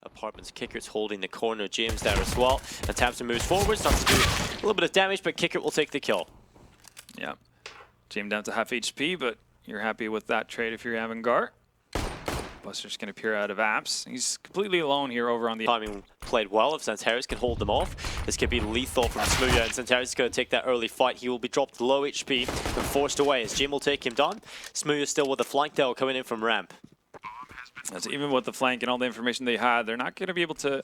Apartments. Kicker's holding the corner. James there as well. And Tamsin moves forward, starts to do a little bit of damage, but Kicker will take the kill. Yeah. James down to half HP, but you're happy with that trade if you're Avangar. Buster's going to peer out of apps. He's completely alone here over on the... Timing played well. If Xantares can hold them off, this could be lethal from Smooya, and Xantares is going to take that early fight. He will be dropped low HP and forced away as Jim will take him down. Smooya still with a flank though coming in from ramp. As even with the flank and all the information they had, they're not going to be able to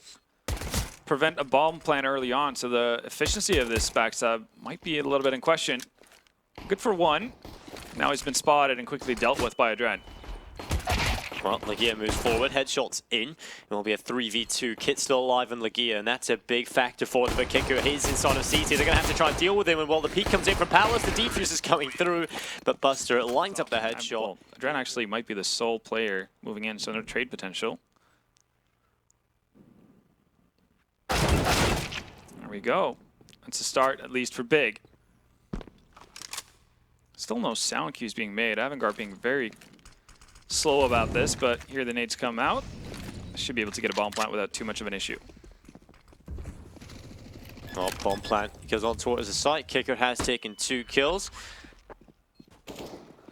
prevent a bomb plant early on, so the efficiency of this backstab might be a little bit in question. Good for one. Now he's been spotted and quickly dealt with by Adren. Well, Legia moves forward, headshots in. It will be a 3v2. Kit still alive on Legia, and that's a big factor for them. But Kicker is inside of CT. They're going to have to try and deal with him. And while the peek comes in from Palace, the defuse is coming through. But Buster lines up the headshot. Well, Adren actually might be the sole player moving in, so no trade potential. There we go. That's a start, at least for Big. Still no sound cues being made. Avangar being very slow about this, but here the nades come out. Should be able to get a bomb plant without too much of an issue. Well, bomb plant goes on towards the site. Kicker has taken 2 kills.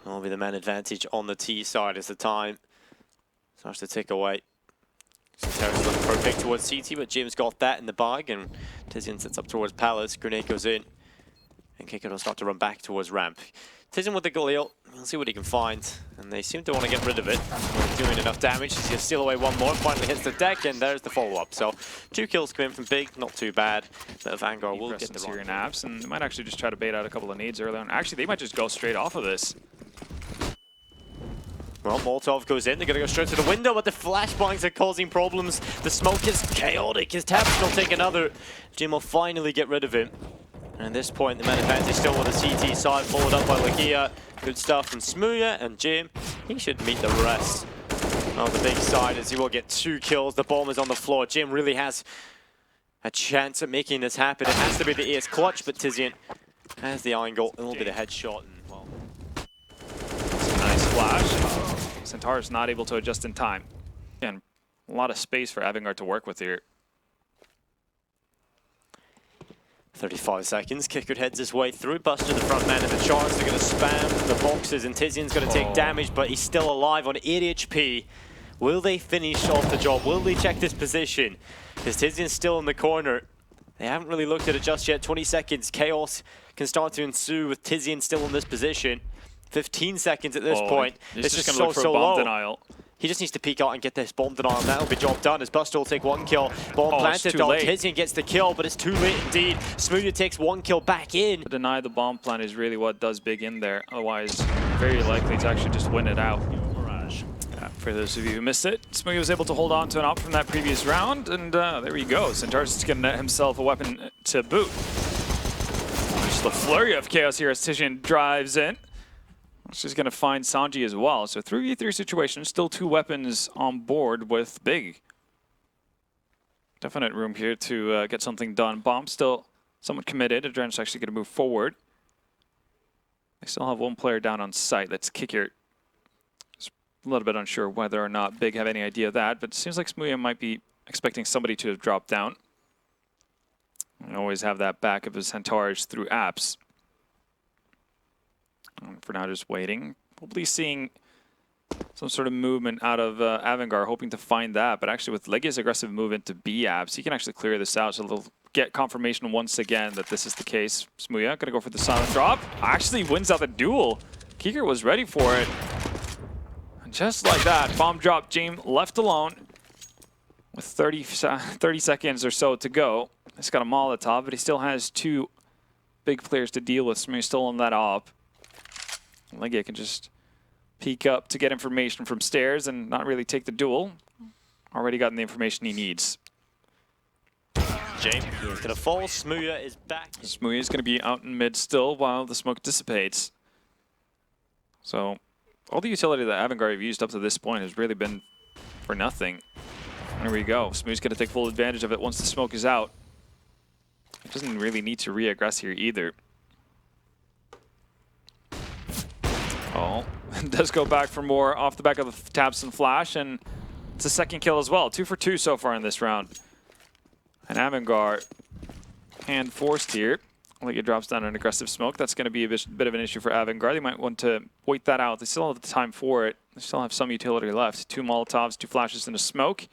That'll be the man advantage on the T side as the time starts to tick away. Xantares looking for a pick towards CT, but Jim's got that in the bag, and Tizian sets up towards Palace. Grenade goes in, and Kicker will start to run back towards ramp. Tizian with the Galil, we'll see what he can find, and they seem to want to get rid of it. Doing enough damage, he's going to steal away one more, finally hits the deck, and there's the follow-up. So 2 kills come in from Big, not too bad. But Avangar will get the here in apps, and they might actually just try to bait out a couple of nades early on. Actually, they might just go straight off of this. Well, Molotov goes in, they're going to go straight to the window, but the flashbangs are causing problems. The smoke is chaotic, his Tapson will take another. Jim will finally get rid of him. And at this point, the man advantage still with the CT side, followed up by Legia. Good stuff from Smooya, and Jim, he should meet the rest on the Big side as he will get 2 kills. The bomb is on the floor. Jim really has a chance at making this happen. It has to be the ace clutch, but Tizian has the angle. It will be the headshot. And, well, it's a nice flash. Xantares not able to adjust in time. And a lot of space for Avangar to work with here. 35 seconds. Kicker heads his way through. Buster, the front man, and the Chance. They're going to spam the boxes, and Tizian's going to take damage, but he's still alive on 8 HP. Will they finish off the job? Will they check this position? Because Tizian's still in the corner. They haven't really looked at it just yet. 20 seconds. Chaos can start to ensue with Tizian still in this position. 15 seconds at this point. It's just going to look for a bomb denial. He just needs to peek out and get this bomb denial, and that'll be job done as Buster will take 1 kill. Bomb planted down, Tizian gets the kill, but it's too late indeed. Smooya takes 1 kill back in. To deny the bomb plant is really what does Big in there. Otherwise, very likely to actually just win it out. Yeah, for those of you who missed it, Smooya was able to hold on to an op from that previous round, and there he goes. Xantares is going to net himself a weapon to boot. Just the flurry of chaos here as Tizian drives in. She's going to find Sanji as well. So 3v3 situation, still 2 weapons on board with Big. Definite room here to get something done. Bomb still somewhat committed. Adren's actually going to move forward. They still have 1 player down on site. That's Kicker. A little bit unsure whether or not Big have any idea of that, but it seems like Smooya might be expecting somebody to have dropped down. And always have that back of his Xantares through apps. For now, just waiting. Probably seeing some sort of movement out of Avangar, hoping to find that. But actually, with Legia's aggressive move into B apps, he can actually clear this out. So they'll get confirmation once again that this is the case. Smooya gonna go for the silent drop. Actually wins out the duel. Kicker was ready for it. And just like that, bomb drop. James left alone with 30 seconds or so to go. He's got a Molotov, but he still has 2 big players to deal with. Smooya still on that op. Legia can just peek up to get information from stairs and not really take the duel. Already gotten the information he needs. James is going to fall. Smooya is back. Smooya is going to be out in mid still while the smoke dissipates. So all the utility that Avangar have used up to this point has really been for nothing. There we go. Smooya's going to take full advantage of it once the smoke is out. He doesn't really need to re-aggress here either. Oh, does go back for more off the back of the taps and flash, and It's a second kill as well. 2 for 2 so far in this round. And Avangar hand forced here. I think it drops down an aggressive smoke. That's going to be a bit of an issue for Avangar. They might want to wait that out. They still have the time for it. They still have some utility left. 2 Molotovs, 2 flashes, and a smoke.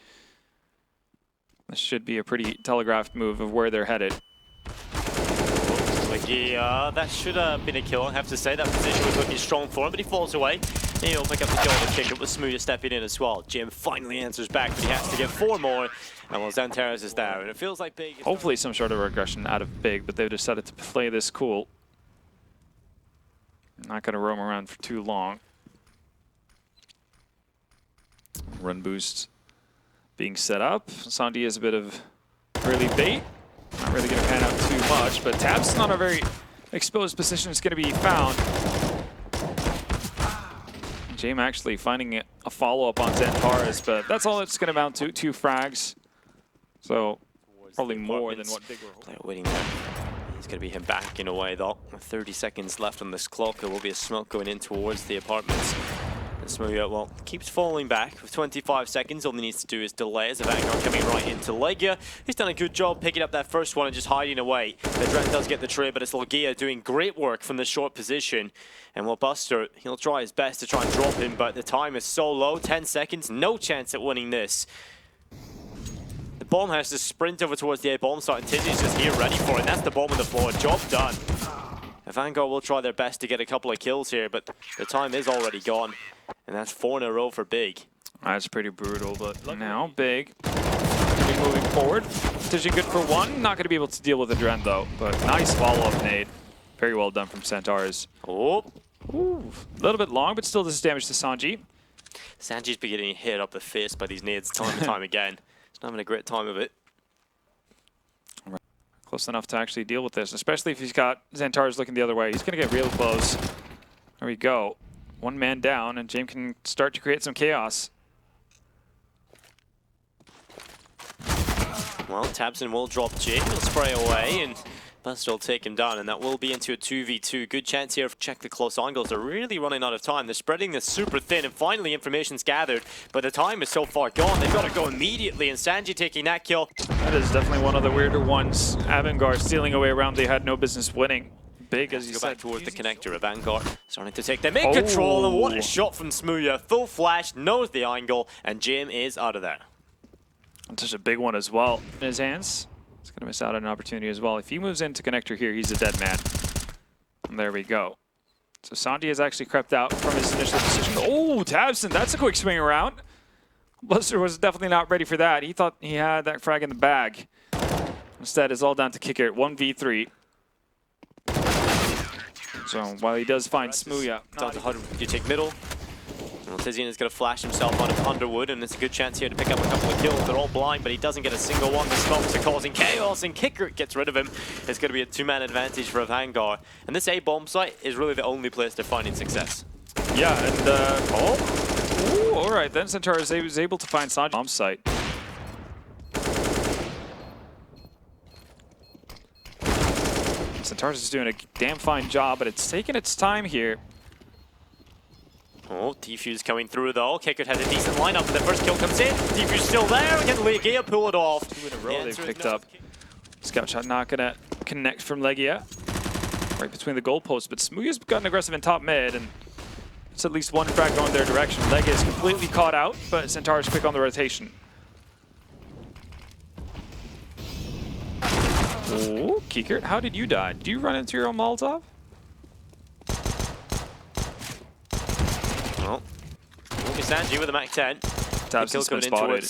This should be a pretty telegraphed move of where they're headed. Yeah, that should have been a kill, I have to say. That position was looking strong for him, but he falls away. And he'll pick up the kill and kick it with Smooya stepping in as well. Jim finally answers back, but he has to get 4 more. And well, Xantares is there, and it feels like Big... Hopefully some sort of regression out of Big, but they've decided to play this cool. Not going to roam around for too long. Run boost being set up. Sandy is a bit of early bait. Not really going to pan out too much, but Tab's not a very exposed position. It's going to be found. James actually finding a follow-up on Xantares, but that's all it's going to amount to. 2 frags. So probably more than what Big were hoping. Waiting there. He's going to be him back in a way, though. With 30 seconds left on this clock, there will be a smoke going in towards the apartments. Smooya, well, keeps falling back with 25 seconds. All he needs to do is delay as Avangar'A coming right into Legia. He's done a good job picking up that first one and just hiding away. The Dren does get the trade, but it's Legia doing great work from the short position. And well, Buster, he'll try his best to try and drop him, but the time is so low. 10 seconds, no chance at winning this. The bomb has to sprint over towards the A bomb site, and Tizi's just here ready for it. That's the bomb on the floor. Job done. Avangar'A will try their best to get a couple of kills here, but the time is already gone. And that's 4 in a row for Big. That's pretty brutal, but now Big moving forward. Tizi good for 1. Not going to be able to deal with the Dren, though. But nice follow-up nade. Very well done from Xantares. Oh. Ooh, a little bit long, but still does damage to Sanji. Sanji's been getting hit up the face by these nades time and time again. He's not having a great time of it. Close enough to actually deal with this, especially if he's got Xantares looking the other way. He's going to get real close. There we go. 1 man down, and James can start to create some chaos. Well, Tabson will drop Jim. He'll spray away, and Buster will take him down, and that will be into a 2v2. Good chance here. Check the close angles. They're really running out of time. They're spreading this super thin, and finally information's gathered, but the time is so far gone. They've got to go immediately, and Sanji taking that kill. That is definitely one of the weirder ones. Avangar'A stealing away around they had no business winning. Big, as you said. Go back towards the connector. Avangar'A starting to take them in control, and what a shot from Smooya. Full flash, knows the angle, and Jim is out of there. And such a big one as well in his hands. He's going to miss out on an opportunity as well. If he moves into connector here, he's a dead man. And there we go. So Sandy has actually crept out from his initial position. Oh, Tabson, that's a quick swing around. Buster was definitely not ready for that. He thought he had that frag in the bag. Instead, it's all down to kicker. 1v3. So while he does find Smooya, down to Hud, you take middle. Well, Tizian is going to flash himself out of Underwood, and it's a good chance here to pick up a couple of kills. They're all blind, but he doesn't get a single one. The smokes are causing chaos, and Kicker gets rid of him. It's going to be a 2-man advantage for Avangar'A. And this A-bomb site is really the only place they're finding success. Yeah, and ooh, all right, then Xantares was able to find Sanji bomb site. Xantares is doing a damn fine job, but it's taking its time here. Oh, Defuse coming through though. Kicker has a decent lineup, but the first kill comes in. Defuse still there. Again, Legia pull it off. 2 in a row they've picked up. Scout shot not gonna connect from Legia. Right between the goalposts, but Smooya's gotten aggressive in top mid, and it's at least 1 frag going their direction. Legia is completely caught out, but Xantares quick on the rotation. Oh, Kicker, how did you die? Did you run into your own Molotov? Well, look at Sanji with a Mac 10. Tabson's been spotted.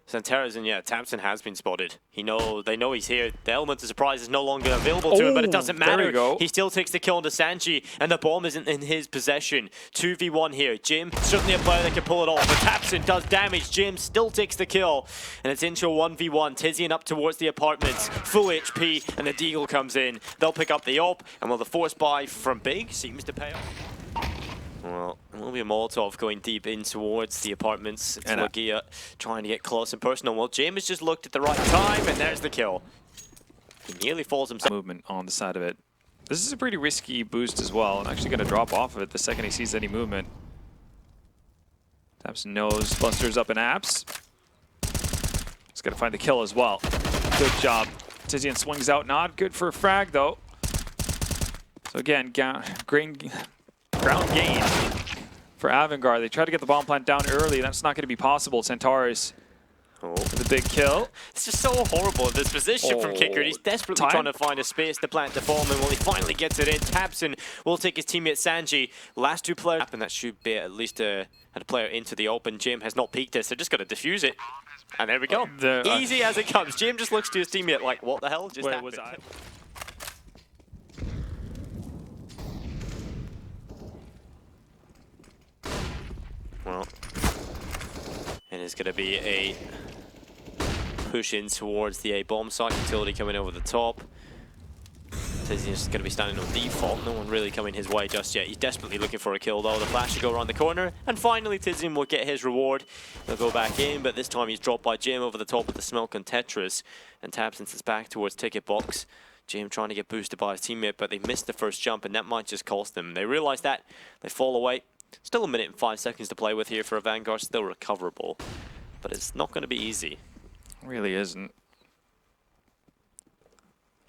Xantares, and yeah, Tabson has been spotted. They know he's here. The element of surprise is no longer available to him, but it doesn't matter. There we go. He still takes the kill onto Sanji, and the bomb isn't in his possession. 2v1 here. Jim, certainly a player that can pull it off, but Tabson does damage. Jim still takes the kill, and it's into a 1v1. Tizian up towards the apartments, full HP, and the Deagle comes in. They'll pick up the op, and well, the force buy from Big seems to pay off. Well, it will be a Molotov going deep in towards the apartments. It's Legia trying to get close and personal. Well, James just looked at the right time, and there's the kill. He nearly falls himself. Movement on the side of it. This is a pretty risky boost as well. I'm actually going to drop off of it the second he sees any movement. Taps knows Buster's up in apps. He's got to find the kill as well. Good job. Tizian swings out. Not good for a frag, though. So again, ground gain for Avangar. They try to get the bomb plant down early. That's not going to be possible. Xantares with a big kill. It's just so horrible in this position from Kicker. He's desperately trying to find a space to plant the bomb, and when he finally gets it in, Tabson will take his teammate Sanji. Last two players, and that should be at least a player into the open. Jim has not peeked this. They're just going to defuse it. And there we go. Easy as it comes. Jim just looks to his teammate like, what the hell just happened? Was I? Well, it is going to be a push in towards the A bomb site. Utility coming over the top. Tizian's just going to be standing on default. No one really coming his way just yet. He's desperately looking for a kill though. The flash should go around the corner. And finally Tizian will get his reward. He'll go back in, but this time he's dropped by Jim over the top of the smoke and Tetris. And Tabson's back towards ticket box. Jim trying to get boosted by his teammate, but they missed the first jump and that might just cost them. They realize that. They fall away. Still a minute and 5 seconds to play with here for Avangar. Still recoverable. But it's not going to be easy. It really isn't.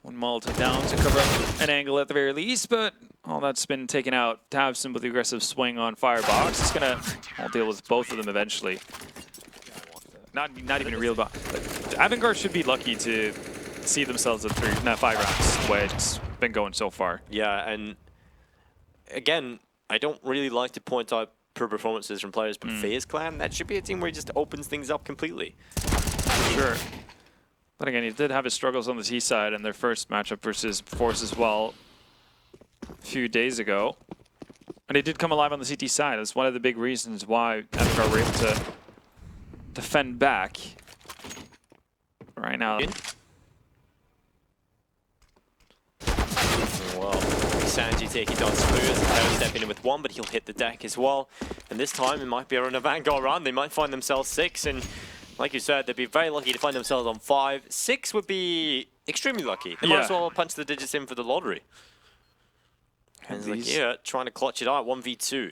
One Molotov down to cover up an angle at the very least, but all that's been taken out. Tabson with the aggressive swing on Firebox. It's going to deal with both of them eventually. Not even a real box. Avangar should be lucky to see themselves at 5 rounds the way it's been going so far. Yeah, and again, I don't really like to point out poor performances from players, but FaZe Clan, that should be a team where he just opens things up completely. Sure. But again, he did have his struggles on the T side in their first matchup versus Force as well a few days ago. And he did come alive on the CT side. That's one of the big reasons why Avangar were able to defend back. Right now. Well, Sanji taking down Smooth, and stepping in with one, but he'll hit the deck as well. And this time it might be around a Vanguard run. They might find themselves 6, and like you said, they'd be very lucky to find themselves on 5. 6 would be extremely lucky. They might as well punch the digits in for the lottery. And like, yeah, trying to clutch it out, 1v2.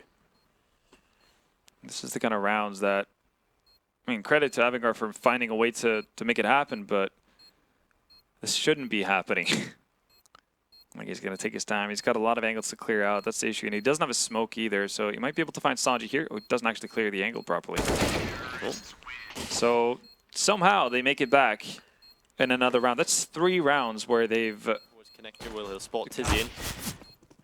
This is the kind of rounds that, I mean, credit to Avangar for finding a way to make it happen, but this shouldn't be happening. Like, he's going to take his time. He's got a lot of angles to clear out. That's the issue. And he doesn't have a smoke either, so he might be able to find Sanji here. Oh, he doesn't actually clear the angle properly. Oh. So somehow they make it back in another round. That's 3 rounds where they've... Connector will he'll spot Tizian.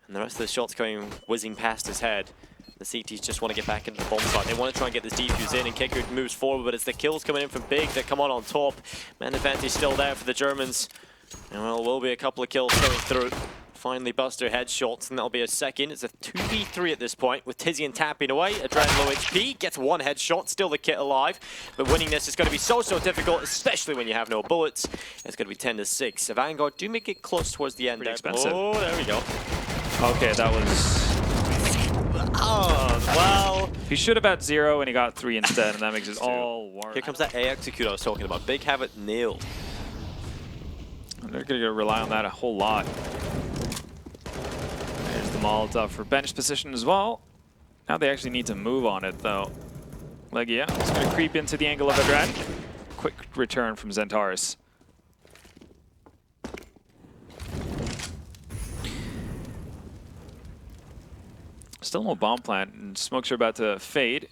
And the rest of the shots going whizzing past his head. The CTs just want to get back into the bomb site. They want to try and get this defuse in, and Kicker moves forward, but it's the kills coming in from Big that come on top. Man advantage still there for the Germans. And well, will be a couple of kills coming through. Finally, Buster headshots, and that'll be a second. It's a 2v3 at this point, with Tizian tapping away. Adrenaline low HP, gets 1 headshot, still the kit alive. But winning this is going to be so difficult, especially when you have no bullets. It's going to be 10-6. Avangar do make it close towards the end. Pretty expensive. Oh, there we go. Okay, that was... Oh, well... He should have had 0, and he got 3 instead, and that makes it all worse. Here comes that A execute I was talking about. Big have it nailed. They're going to rely on that a whole lot. There's the Molotov for bench position as well. Now they actually need to move on it, though. Legia is going to creep into the angle of Adren. Quick return from Xantares. Still no bomb plant, and smokes are about to fade.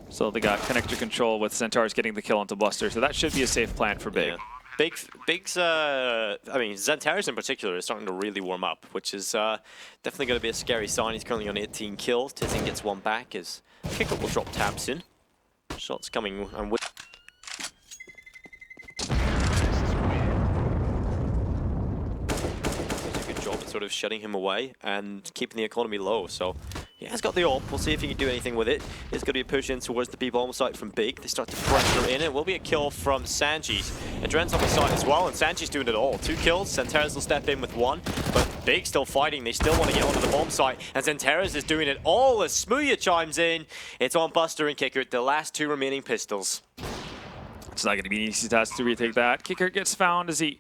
So they got connector control with Xantares getting the kill onto Buster, so that should be a safe plant for Big. Yeah. Big's, I mean, Xantares in particular is starting to really warm up, which is definitely going to be a scary sign. He's currently on 18 kills. Tizian gets 1 back as Kicker will drop tabs in. Shots coming and with. Does a good job at sort of shutting him away and keeping the economy low. So he has got the AWP. We'll see if he can do anything with it. It's going to be a push in towards the B-bomb site from Big. They start to pressure in. It will be a kill from Sanji. Adren's on the side as well, and Sanji's doing it all. 2 kills. Xantares will step in with 1, but Big still fighting. They still want to get onto the bomb site, and Xantares is doing it all as Smooya chimes in. It's on Buster and Kicker, the last 2 remaining pistols. It's not going to be an easy task to retake that. Kicker gets found as he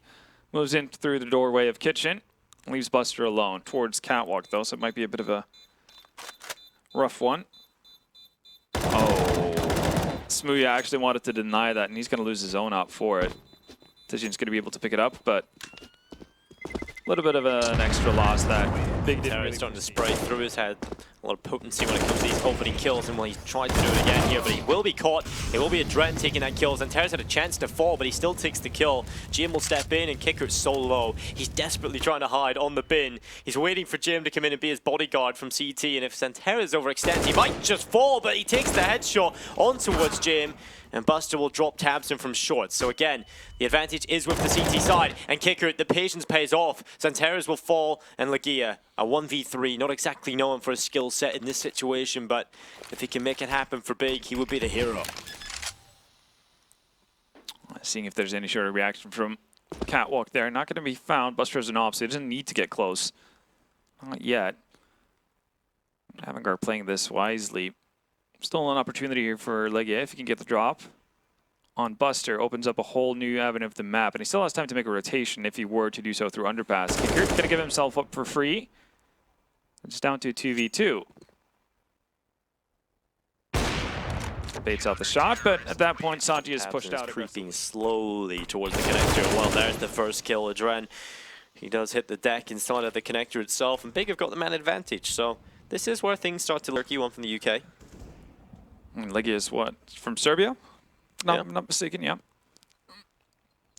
moves in through the doorway of Kitchen. Leaves Buster alone towards Catwalk, though, so it might be a bit of a rough one. Smooya actually wanted to deny that, and he's going to lose his own op for it. Tijian's going to be able to pick it up, but a little bit of an extra loss that Big didn't really starting to spray through his head. A lot of potency when it comes to these opening kills, and well, he's tried to do it again here, but he will be caught. It will be a Dren taking that kill. Xantares had a chance to fall, but he still takes the kill. Jim will step in, and Kicker's so low. He's desperately trying to hide on the bin. He's waiting for Jim to come in and be his bodyguard from CT, and if Xantares overextends, he might just fall, but he takes the headshot on towards Jim, and Buster will drop Tabson from short. So again, the advantage is with the CT side, and Kicker, the patience pays off. Xantares will fall, and Legia, a 1v3, not exactly known for his skill set in this situation, but if he can make it happen for Big, he would be the hero. Seeing if there's any sort of reaction from Catwalk there. Not going to be found. Buster has an op, so he doesn't need to get close. Not yet. Avangar playing this wisely. Still an opportunity here for Legia if he can get the drop on Buster. Opens up a whole new avenue of the map, and he still has time to make a rotation if he were to do so through underpass. Kicker's going to give himself up for free. It's down to 2v2. Baits out the shot, but at that point, Sanji is pushed out. Creeping slowly towards the connector. Well, there's the first kill. Adren, he does hit the deck inside of the connector itself, and Big have got the man advantage. So this is where things start to lurk. You one from the UK. Legia is what? From Serbia? No, I'm not mistaken, yeah.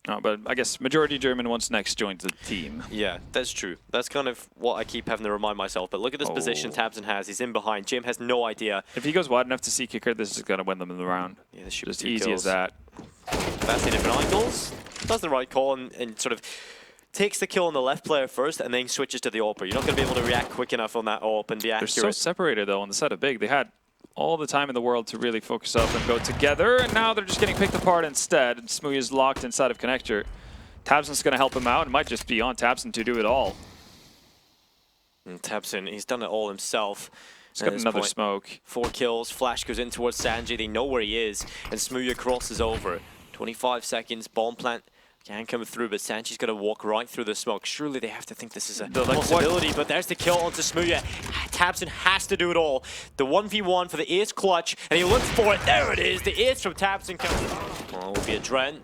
No, but I guess majority German once next joins the team. Yeah, that's true. That's kind of what I keep having to remind myself. But look at this position Tabson has. He's in behind. Jim has no idea. If he goes wide enough to see Kicker, this is going to win them in the round. Yeah, this should just be easy kills. as that. That's in different angles. Does the right call and sort of takes the kill on the left player first and then switches to the AWPer. You're not going to be able to react quick enough on that AWP and be accurate. They're so separated, though, on the side of Big. They had all the time in the world to really focus up and go together, and now they're just getting picked apart instead. And Smooya is locked inside of connector. Tabson's going to help him out. It might just be on Tabson to do it all. And Tabson, he's done it all himself. He's got another smoke. 4 kills. Flash goes in towards Sanji. They know where he is. And Smooya crosses over. 25 seconds. Bomb plant can come through, but Sanji's got to walk right through the smoke. Surely they have to think this is a possibility, but there's the kill onto Smooya. Tabson has to do it all. The 1v1 for the ace clutch, and he looks for it. There it is. The ace from Tabson comes. Oh, will be a Dren.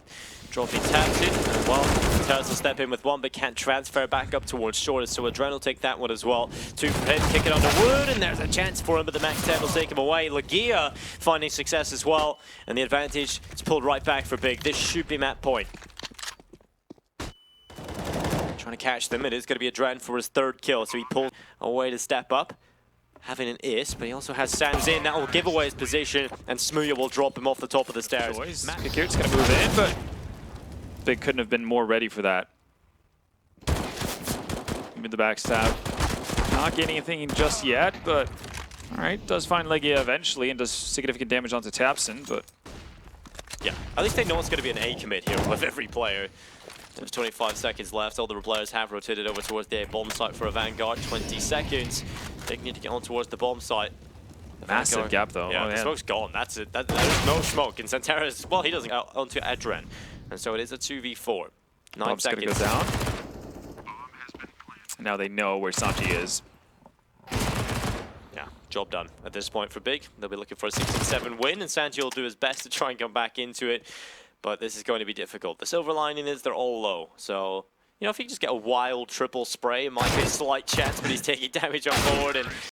Dropping Tabson. And well, Terrace will step in with one, but can't transfer back up towards short, so Adren will take that one as well. 2 for him, kick it under wood, and there's a chance for him, but the Max 10 will take him away. Legia finding success as well, and the advantage is pulled right back for Big. This should be map point. Trying to catch them. It is going to be Adren for his 3rd kill, so he pulled away to step up. Having an ace, but he also has Sands in. That will give away his position, and Smooya will drop him off the top of the stairs. Kikirt's going to move in, but Big couldn't have been more ready for that. Mid the backstab. Not getting anything just yet, but alright, does find Legia eventually and does significant damage onto Tabson, but yeah, at least they know it's going to be an A commit here with every player. There's 25 seconds left. All the players have rotated over towards the bomb site for Avangar'A. 20 seconds. They need to get on towards the bomb site. Massive gap, though. Yeah, the smoke's gone. That's it. There's no smoke. And Xantares, well, he doesn't go onto Adren. And so it is a 2v4. 9 Bomb's seconds. Gonna go down. Now they know where Sanji is. Yeah, job done at this point for Big. They'll be looking for a 6-7 win, and Sanji will do his best to try and come back into it. But this is going to be difficult. The silver lining is they're all low. So, you know, if he can just get a wild triple spray, it might be a slight chance, but he's taking damage on board. And